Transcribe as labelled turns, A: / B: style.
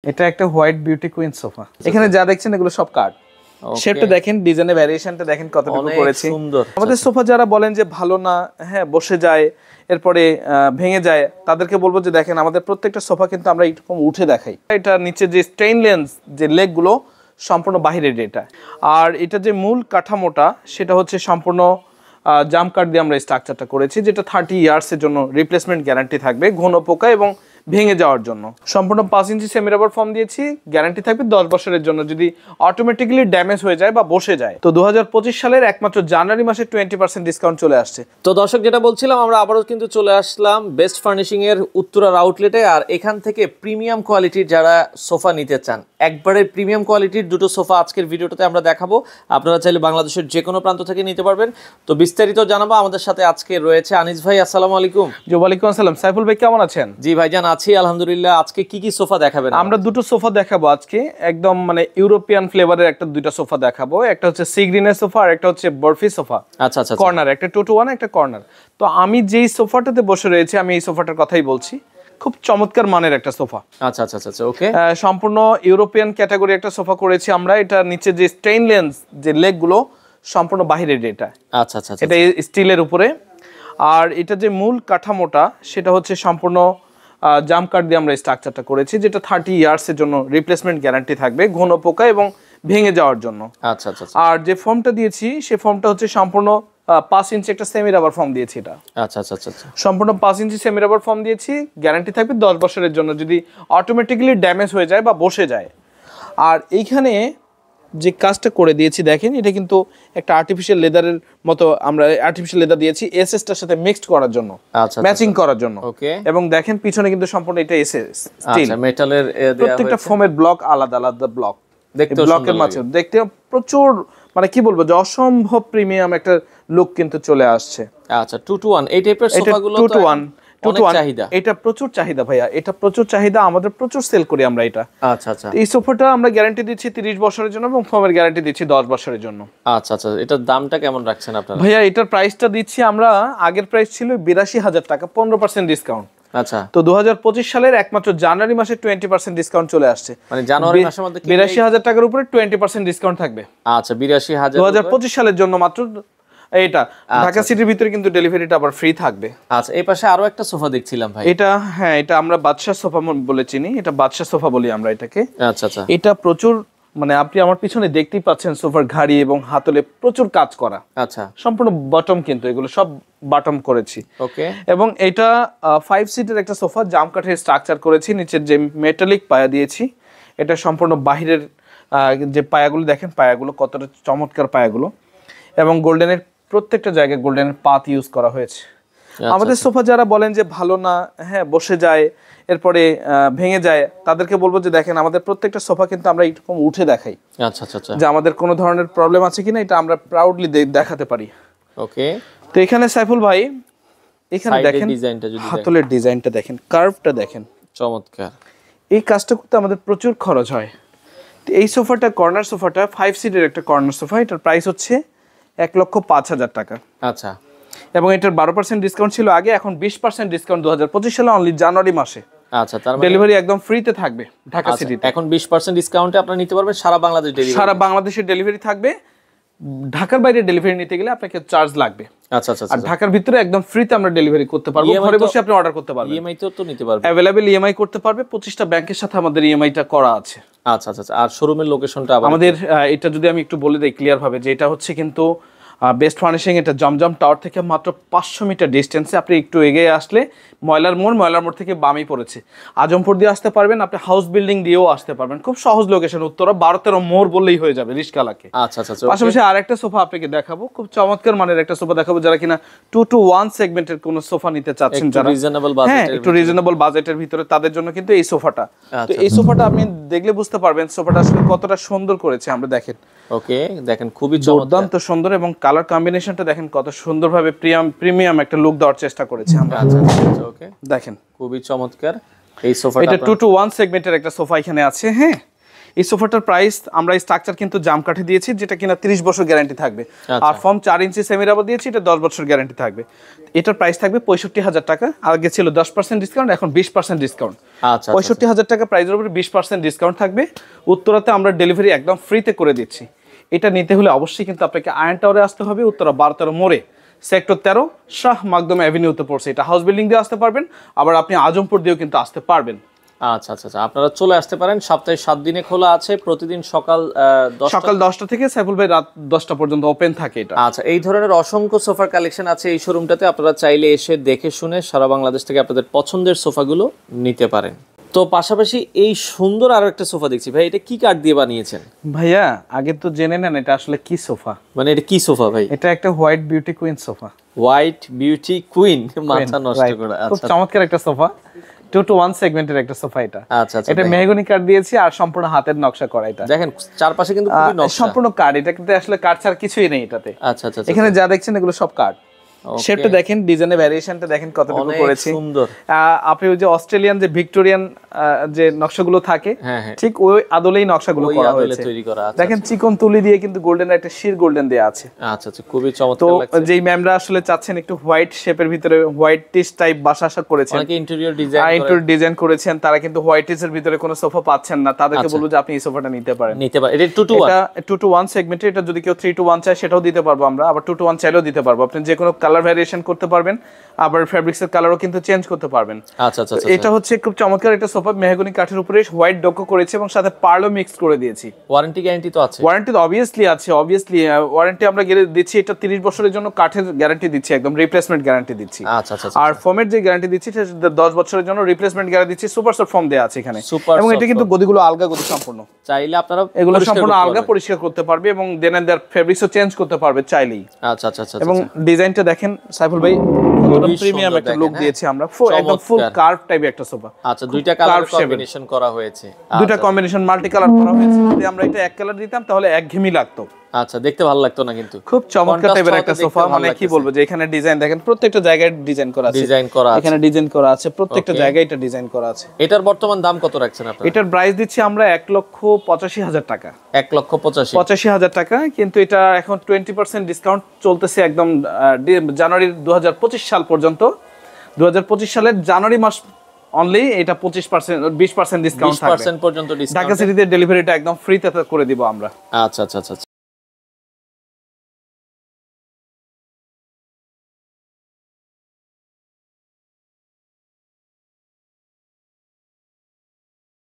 A: এটা একটা white beauty queen sofa. এখানে যা দেখছেন এগুলো সব কাঠ। শেপটা দেখেন, ডিজাইনের ভ্যারিয়েশনটা দেখেন কতটুকু করেছি। আমাদের সোফা যারা বলেন যে ভালো না, হ্যাঁ বসে যায়, এরপরে ভেঙে যায়, তাদেরকে বলবো যে দেখেন আমাদের প্রত্যেকটা সোফা কিন্তু আমরা এরকম উঠে দেখাই। এটা নিচে যে স্টেইনলেস যে লেগগুলো সম্পূর্ণ বাহিরের এটা, আর এটা যে মূল কাঠামোটা সেটা হচ্ছে সম্পূর্ণ জাম কাঠ দিয়ে আমরা স্ট্রাকচারটা করেছি, যেটা 30 ইয়ার্সের জন্য রিপ্লেসমেন্ট গ্যারান্টি থাকবে ঘন পোকা এবং ভেঙে যাওয়ার জন্য। সম্পূর্ণ 5 ইঞ্চি সেমি রাবার ফর্ম দিয়েছি, গ্যারান্টি থাকবে 10 বছরের জন্য যদি অটোমেটিক্যালি ড্যামেজ হয়ে যায় বা বসে যায়। তো 2025 সালের একমাত্র জানুয়ারি মাসে 20% ডিসকাউন্ট চলে আসছে।
B: তো দর্শক যেটা বলছিলাম, আমরা আবারও কিন্তু চলে আসলাম বেস্ট ফার্নিশিং এর উত্তরার আউটলেটে। আর এখান থেকে প্রিমিয়াম কোয়ালিটির যারা সোফা নিতে চান, একবারে প্রিমিয়াম কোয়ালিটির দুটো সোফা আজকের ভিডিওটাতে আমরা দেখাবো। আপনারা চাইলে বাংলাদেশের যে কোনো প্রান্ত থেকে নিতে পারবেন। তো বিস্তারিত জানাবো। আমাদের সাথে আজকে রয়েছে আনিস ভাই। আসসালামু আলাইকুম।
A: জি ওয়ালাইকুম আসসালাম। সাইফুল ভাই কেমন আছেন?
B: জি ভাইজান আছি আলহামদুলিল্লাহ। আজকে কি কি সোফা দেখাবেন?
A: আমরা দুটো সোফা দেখাবো আজকে, একদম মানে ইউরোপিয়ান ফ্লেভারের একটা দুইটা সোফা দেখাবো। একটা হচ্ছে সি গ্রিনের সোফা আর একটা হচ্ছে বরফি সোফা।
B: আচ্ছা আচ্ছা,
A: কর্নার, একটা 2 to 1 একটা কর্নার। তো আমি যেই সোফাটাতে বসে রয়েছি আমি এই সোফাটার কথাই বলছি। খুব চমৎকার মানের একটা সোফা।
B: আচ্ছা আচ্ছা আচ্ছা, ওকে।
A: সম্পূর্ণ ইউরোপিয়ান ক্যাটাগরি একটা সোফা করেছি আমরা। এটা নিচে যে স্টেইনলেস যে লেগগুলো সম্পূর্ণ বাহিরের এটা।
B: আচ্ছা আচ্ছা,
A: এটা স্টিলের উপরে, আর এটা যে মূল কাঠামোটা সেটা হচ্ছে সম্পূর্ণ জাম কাঠ দিয়ে আমরা স্ট্রাকচারটা করেছি, যেটা 30 ইয়ার্সের জন্য রিপ্লেসমেন্ট গ্যারান্টি থাকবে ঘন পোকা এবং ভেঙে যাওয়ার জন্য।
B: আচ্ছা আচ্ছা,
A: আর যে ফর্মটা দিয়েছি সেই ফর্মটা হচ্ছে সম্পূর্ণ 5 ইঞ্চি একটা সেমি রাবার ফর্ম দিয়েছি। এটা
B: আচ্ছা আচ্ছা আচ্ছা,
A: সম্পূর্ণ 5 ইঞ্চি সেমি রাবার ফর্ম দিয়েছি, গ্যারান্টি থাকবে 10 বছরের জন্য যদি অটোমেটিক্যালি ড্যামেজ হয়ে যায় বা বসে যায়। আর এইখানে যে কাজটা করে দিয়েছি দেখেন, এটা কিন্তু একটা আর্টিফিশিয়াল লেদারের মতো আমরা আর্টিফিশিয়াল লেদার দিয়েছি এসএসটার সাথে মিক্সড করার জন্য, ম্যাচিং করার জন্য।
B: ওকে।
A: এবং দেখেন পিছনে কিন্তু সম্পূর্ণ এটা এসএস স্টিল,
B: আচ্ছা মেটালের
A: প্রত্যেকটা ফোমের ব্লক আলাদা আলাদা ব্লক।
B: দেখতে
A: ব্লকের মাঝে দেখতে প্রচুর মানে কি বলবো যে অসম্ভব প্রিমিয়াম একটা লুক কিন্তু চলে আসছে।
B: আচ্ছা 2 to 1 এই টাইপের সোফাগুলো তো
A: 2 to 1
B: চাহিদা।
A: এটা প্রচুর চাহিদা ভাইয়া, এটা প্রচুর চাহিদা, আমাদের প্রচুর সেল করি আমরা এটা।
B: আচ্ছা আচ্ছা,
A: এই সোফাটা আমরা গ্যারান্টি দিচ্ছি 30 বছরের জন্য এবং ফোমের গ্যারান্টি দিচ্ছি 10 বছরের জন্য।
B: আচ্ছা আচ্ছা, এটার দামটা কেমন রাখছেন আপনারা?
A: ভাইয়া এটার প্রাইসটা দিচ্ছি আমরা, আগের প্রাইস ছিল 82,000 টাকা, 15% ডিসকাউন্ট।
B: আচ্ছা,
A: তো 2025 সালের একমাত্র জানুয়ারি মাসে 20% ডিসকাউন্ট চলে আসছে।
B: মানে জানুয়ারি মাসের মধ্যে
A: 82,000 টাকার উপরে 20% ডিসকাউন্ট থাকবে।
B: আচ্ছা 82,000
A: 2025 সালের জন্য মাত্র এইটা। ঢাকা সিটির ভিতরে কিন্তু ডেলিভারিটা আবার ফ্রি থাকবে।
B: আচ্ছা এই পাশে আরো একটা সোফা দেখছিলাম ভাই।
A: এটা হ্যাঁ, এটা আমরা বাদশা সোফা বলে চিনি, এটা বাদশা সোফা বলি আমরা এটাকে।
B: আচ্ছা আচ্ছা,
A: এটা প্রচুর মানে আপনি আমার পিছনে দেখতেই পাচ্ছেন সোফার ঘাড়ি এবং হাতলে প্রচুর কাজ করা।
B: আচ্ছা
A: সম্পূর্ণ বটম, কিন্তু এগুলো সব বটম করেছি।
B: ওকে।
A: এবং এটা 5 সিটের একটা সোফা, জাম কাঠের স্ট্রাকচার করেছি, নিচের যে মেটালিক পায়া দিয়েছি। এটা সম্পূর্ণ বাহিরের যে পায়াগুলো দেখেন, পায়াগুলো কতটা চমৎকার পায়াগুলো, এবং গোল্ডেনের প্রত্যেকটা জায়গায় গোল্ডেনের পাত ইউজ করা হয়েছে। আমাদের সোফা যারা বলেন যে ভালো না, হ্যাঁ বসে যায়, এরপরে ভেঙে যায়, তাদেরকে বলবো যে দেখেন আমাদের প্রত্যেকটা সোফা কিন্তু আমরা এরকম উঠে দেখাই।
B: আচ্ছা আচ্ছা,
A: যে আমাদের কোনো ধরনের প্রবলেম আছে কিনা এটা আমরা প্রাউডলি দেখাতে পারি।
B: ওকে।
A: তো এখানে সাইফুল ভাই এখানে দেখেন হাতলের ডিজাইনটা দেখেন, কার্ভটা দেখেন,
B: চমৎকার।
A: এই কাজটা করতে আমাদের প্রচুর খরচ হয়। তো এই সোফাটা কর্নার সোফাটা 5 সিটের একটা কর্নার সোফা, এটার প্রাইস হচ্ছে 1,05,000 টাকা।
B: আচ্ছা,
A: এবং এটার 12% ডিসকাউন্ট ছিল আগে, এখন 20% ডিসকাউন্ট 2025 সালে অনলি জানুয়ারি মাসে।
B: আচ্ছা, তার মানে
A: ডেলিভারি একদম ফ্রিতে থাকবে ঢাকা সিটিতে।
B: এখন 20% ডিসকাউন্টে আপনারা নিতে পারবেন সারা বাংলাদেশ ডেলিভারি।
A: সারা বাংলাদেশের ডেলিভারি থাকবে। ঢাকার বাইরে ডেলিভারি নিতে গেলে আপনাকে চার্জ লাগবে।
B: আচ্ছা আচ্ছা,
A: আর ঢাকার ভিতরে একদম ফ্রিতে আমরা ডেলিভারি করতে পারবো, ঘরে বসে আপনি অর্ডার করতে পারবেন।
B: ইএমআই তো নিতে পারবেন,
A: अवेलेबल ইএমআই করতে পারবে। 25টা ব্যাংকের সাথে আমাদের ইএমআইটা করা আছে।
B: আচ্ছা আচ্ছা, আর শোরুমের লোকেশনটা
A: আমাদের এটা যদি আমি একটু বলে দেই ক্লিয়ার ভাবে, যে এটা হচ্ছে কিন্তু বেস্ট ফার্নিশিং, এটা জমজম টাওয়ার থেকে মাত্র 500 মিটার ডিস্টেন্সে। আপনি একটু এগিয়ে আসলে ময়লার মোড় থেকে বামই পড়েছে, আজমপুর দিয়ে আসতে পারবেন, আপনি হাউস বিল্ডিং দিয়েও আসতে পারবেন। খুব সহজ লোকেশন, উত্তরা 12-13 মোড় বললেই হয়ে যাবে রিস্কালাকে।
B: আচ্ছা আচ্ছা,
A: পাশাপাশি আরেকটা সোফা আপনাকে দেখাবো, খুব চমৎকার মানের একটা সোফা দেখাবো, যারা কিনা 2 to 1 সেগমেন্টের কোন সোফা নিতে চাচ্ছেন, যারা একটু রিজনেবল বাজেটের ভিতরে, তাদের জন্য কিন্তু এই সোফাটা। তো এই সোফাটা আপনি দেখলে বুঝতে পারবেন সোফাটা আসলে কতটা সুন্দর করেছে আমরা। দেখেন,
B: ওকে, দেখেন খুবই
A: দুর্দান্ত সুন্দর, এবং কালার কম্বিনেশনটা দেখেন কত সুন্দরভাবে প্রিমিয়াম একটা লুক দেওয়ার চেষ্টা করেছি আমরা।
B: আচ্ছা আচ্ছা, ওকে,
A: দেখেন
B: খুবই চমৎকার এই সোফাটা।
A: এটা 2 to 1 সেগমেন্টের একটা সোফা এখানে আছে। হ্যাঁ, এই সোফাটার প্রাইস আমরা স্ট্রাকচার কিন্তু জাম কাঠে দিয়েছি, যেটা কিনা 30 বছর গ্যারান্টি থাকবে। আর ফর্ম 4 ইঞ্চি সেমি রাবার দিয়েছি, এটা 10 বছর গ্যারান্টি থাকবে। এটার প্রাইস থাকবে 65,000 টাকা। আগে ছিল 10% ডিসকাউন্ট, এখন 20% ডিসকাউন্ট। 65,000 টাকা প্রাইসের উপরে 20% ডিসকাউন্ট থাকবে। উত্তরাতে আমরা ডেলিভারি একদম ফ্রিতে করে দিচ্ছি। এটা নিতে হলে অবশ্যই কিন্তু আপনাকে আয়রন টাওয়ারে আসতে হবে, উত্তরা 12-13 মোড়ে, সেক্টর 13 শাহ মাকদুম অ্যাভিনিউতে পড়ছে। এটা হাউস বিল্ডিং দিয়ে আসতে পারবেন, আবার আপনি আজমপুর দিয়েও কিন্তু আসতে পারবেন।
B: আচ্ছা আচ্ছা আচ্ছা, আপনারা চলে আসতে পারেন। সপ্তাহে 7 দিনে খোলা আছে, প্রতিদিন সকাল
A: 10টা থেকে সাইফুল ভাই রাত 10টা পর্যন্ত ওপেন থাকে এটা।
B: আচ্ছা, এই ধরনের অসংখ্য সোফার কালেকশন আছে এই শোরুমটাতে, আপনারা চাইলে এসে দেখে শুনে সারা বাংলাদেশ থেকে আপনাদের পছন্দের সোফাগুলো নিতে পারেন। তো পাশাপাশি এই সুন্দর আরো একটা সোফা দেখছি ভাই, এটা কি কাঠ দিয়ে বানিয়েছেন?
A: ভাইয়া আগে তো জেনে নেন এটা আসলে কি সোফা।
B: মানে এটা কি সোফা ভাই?
A: এটা একটা white beauty queen sofa.
B: White beauty queen, মাথা নষ্ট করে।
A: খুব চমৎকার একটা সোফা, 2 to 1 সেগমেন্টের একটা সোফা এটা।
B: আচ্ছা আচ্ছা,
A: এটা মেহগনি কাঠ দিয়েছি আর সম্পূর্ণ হাতের নকশা করা। এটা
B: দেখেন চারপাশে কিন্তু খুবই নকশা,
A: সম্পূর্ণ কাঠ। এটা কিন্তু আসলে কাঠ ছাড়া কিছুই নেই এটাতে।
B: আচ্ছা আচ্ছা,
A: এখানে যা দেখছেন এগুলো সব কাঠ। শেপটা দেখেন, ডিজাইনের ভ্যারিয়েশনটা দেখেন কতটুকু করেছি।
B: সুন্দর।
A: আপনি ওই যে অস্ট্রেলিয়ান যে ভিক্টোরিয়ান যে নকশাগুলো থাকে, ঠিক ওই আদলেই নকশাগুলো করা হয়েছে। দেখেন চিকন তুলি দিয়ে কিন্তু গোল্ডেন একটা শির গোল্ডেন দেয়া আছে।
B: আচ্ছা আচ্ছা, খুবই চমৎকার লাগছে।
A: তো যেই ম্যামরা আসলে চাচ্ছেন একটু হোয়াইট শেপের ভিতরে হোয়াইট টিস টাইপ বাসা করেছেন,
B: অনেকে ইন্টেরিয়র
A: ডিজাইন করেছেন, তারা কিন্তু হোয়াইট টিসের ভিতরে কোনো সোফা পাচ্ছেন না, তাদেরকে বলবো যে আপনি এই সোফাটা নিতে পারেন।
B: এটা
A: 2 to 1 সেগমেন্টে। এটা যদি কেউ 3 to 1 চায় সেটাও দিতে পারবো আমরা, আবার 2 to 1 চাইলেও দিতে পারবো। আপনি যে কোনো কালার ভ্যারিয়েশন করতে পারবেন, আবার ফেব্রিক্স এর কালারও কিন্তু চেঞ্জ করতে পারবেন।
B: আচ্ছা আচ্ছা,
A: এটা হচ্ছে খুব চমৎকার একটা সোফা, মেহগনি কাঠের উপরে হোয়াইট ডোকো করেছে এবং সাথে পার্লও মিক্স করে দিয়েছি।
B: ওয়ারেন্টি গ্যারান্টি তো আছে?
A: ওয়ারেন্টি তো অবভিয়াসলি আছে, ওয়ারেন্টি আমরা দিচ্ছি। এটা 30 বছরের জন্য কাঠের গ্যারান্টি দিচ্ছি, একদম রিপ্লেসমেন্ট গ্যারান্টি দিচ্ছি।
B: আচ্ছা আচ্ছা,
A: আর ফোমের যে গ্যারান্টি দিচ্ছি সেটা 10 বছরের জন্য রিপ্লেসমেন্ট গ্যারান্টি দিচ্ছি। সুপার সফট ফোম দেয়া আছে এখানে, এবং এটা কিন্তু গদিগুলো আলগা গদি সম্পূর্ণ।
B: চাইলে আপনারা
A: এগুলো সম্পূর্ণ আলগা পরিষ্কার করতে পারবে এবং দেন এন্ড দেয়ার ফেব্রিক্সও চেঞ্জ করতে পারবে চাইলেই।
B: আচ্ছা আচ্ছা আচ্ছা,
A: এবং ডিজাইনটা দেখেন সাইফুল ভাই, প্রিমিয়াম একটা লুক দিয়েছি আমরা, একদম ফুল কার্ভ টাইপের একটা সোফা।
B: আচ্ছা, দুইটা কালার কম্বিনেশন করা হয়েছে,
A: দুইটা কম্বিনেশন মাল্টি কালার করা হয়েছে। যদি আমরা এটা এক কালার দিতাম তাহলে একঘেয়েমি লাগতো।
B: আচ্ছা, দেখতে ভালো লাগতো না, কিন্তু
A: খুব চমৎকার টাইপের একটা সোফা। মানে কি বলবো, যে এখানে ডিজাইন দেখেন, প্রত্যেকটা জায়গায় ডিজাইন করা আছে, এখানে ডিজাইন করা আছে, প্রত্যেকটা জায়গায় এটা ডিজাইন করা আছে।
B: এটার বর্তমান দাম কত রাখছেন আপনারা?
A: এটার প্রাইস দিচ্ছি আমরা 1,85,000 টাকা।
B: 1,85,000
A: টাকা, কিন্তু এটা এখন 20% ডিসকাউন্ট চলতেছে একদম জানুয়ারি 2025 সাল পর্যন্ত। 2025 সালের জানুয়ারি মাস অনলি এটা 20% ডিসকাউন্ট থাকবে।
B: 20% পর্যন্ত ডিসকাউন্ট।
A: ঢাকা সিটিতে ডেলিভারিটা একদম ফ্রিতে করে দিব আমরা।
B: আচ্ছা আচ্ছা আচ্ছা।